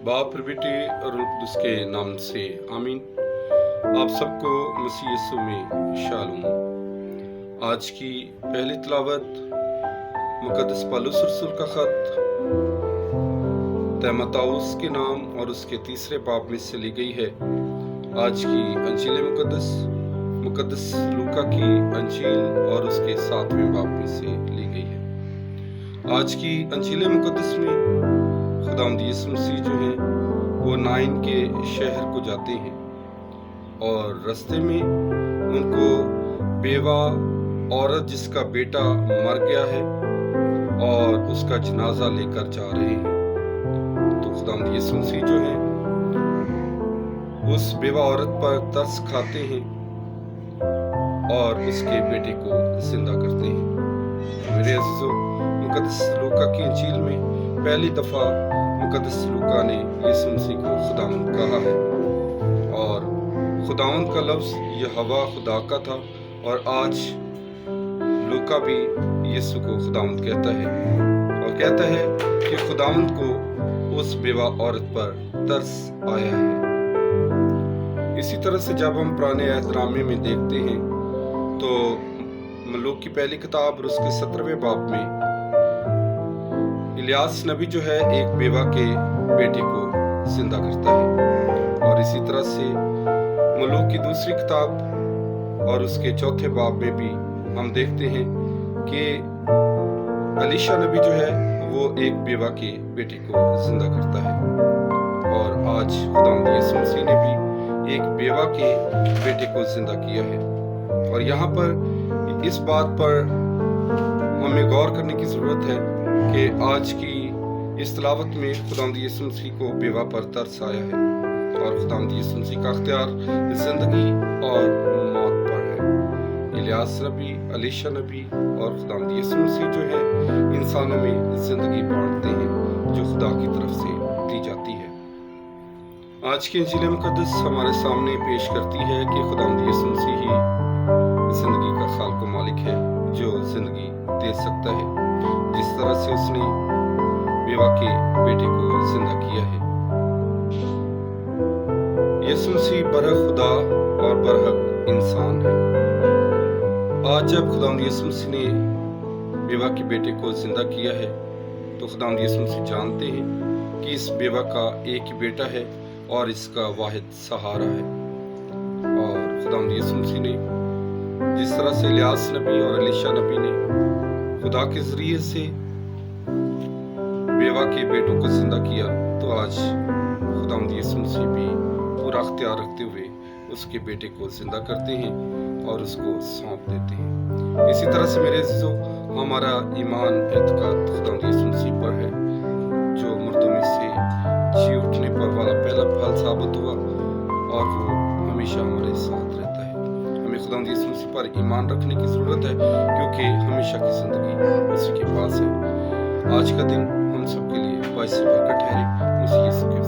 बाप और बेटे और रूह कुद्दुस के नाम से आमीन। आप सबको मसीह यीशु में शालोम। आज की पहली तिलावत मुकद्दस पौलुस रसूल का खत तीमुथियुस के नाम और उसके तीसरे बाब में से ली गई है। आज की अंजील मुकद्दस लूका की अंजील और उसके 7वें बाब में से ली गई है। आज की अंजील मुकद्दस में खुदावंद यीशु मसीह जो है वो नाइन के शहर को जाते हैं और रास्ते में उनको बेवा औरत जिसका बेटा मर गया है और उसका जनाजा लेकर जा रहे हैं। तो खुदावंद यीशु मसीह जो है उस बेवा औरत पर तरस खाते हैं और उसके बेटे को जिंदा करते हैं। मेरे अज़ीज़ों, मुकद्दस लूका की अंजील में पहली दफा मुकद्दस लूका ने यीशु मसीह को खुदावंद कहा है और खुदावंद का लफ्ज़ यहोवा खुदा का था और आज लूका भी यीशु को खुदावंद कहता है और कहता है कि खुदावंद को उस बेवा औरत पर तरस आया है। इसी तरह से जब हम पुराने अहदनामे में देखते हैं तो मलूक की पहली किताब और उसके 17वें बाब में इलियास नबी जो है एक बेवा के बेटे को जिंदा करता है और इसी तरह से मलूक की दूसरी किताब और उसके 4थे बाब में भी हम देखते हैं कि एलीशा नबी जो है वो एक बेवा के बेटे को जिंदा करता है और आज खुदावंद यीशु मसीह ने भी एक बेवा के बेटे को जिंदा किया है। और यहाँ पर इस बात पर हमें गौर करने की जरूरत है कि आज की इस तिलावत में खुदावंद यीशु मसीह को बेवा पर तरस आया है और खुदावंद यीशु मसीह का अख्तियार जिंदगी और मौत पर है। इलियास नबी, एलीशा नबी और खुदावंद यीशु मसीह जो है इंसानों में जिंदगी बांटते हैं जो खुदा की तरफ से दी जाती है। आज की अंजील मुकद्दस हमारे सामने पेश करती है कि खुदावंद यीशु मसीह ही जिंदगी का खालिक व मालिक है जो जिंदगी दे सकता है, जिस तरह से उसने बेवा के बेटे को जिंदा किया है। यीशु मसीह बरहक खुदा और बरहक इंसान है। आज जब खुदावंद यीशु मसीह ने बेवा के बेटे को जिंदा किया है तो खुदावंद यीशु मसीह जानते हैं कि इस बेवा का एक ही बेटा है और इसका वाहिद सहारा है। और खुदावंद यीशु मसीह ने जिस तरह से इलियास नबी और एलीशा नबी ने खुदा के जरिए से बेवा के बेटों को जिंदा किया तो आज खुदावंद यीशु मसीह भी पूरा अख्तियार रखते हुए उसके बेटे को जिंदा करते हैं और उसको सौंप देते हैं। इसी तरह से मेरे अज़ीज़ों, हमारा ईमान एतकाद खुदावंद यीशु मसीह पर है जो मुर्दों में से जी उठने पर वाला पहला फल साबित हुआ और वो हमेशा हमारे साथ रहता है। हमें खुदावंद यीशु मसीह पर ईमान रखने की जरूरत है क्योंकि हमेशा की जिंदगी उसी के पास है। आज का दिन हम सबके लिए बाइस बरकत ठहरे। मसीह यीशु के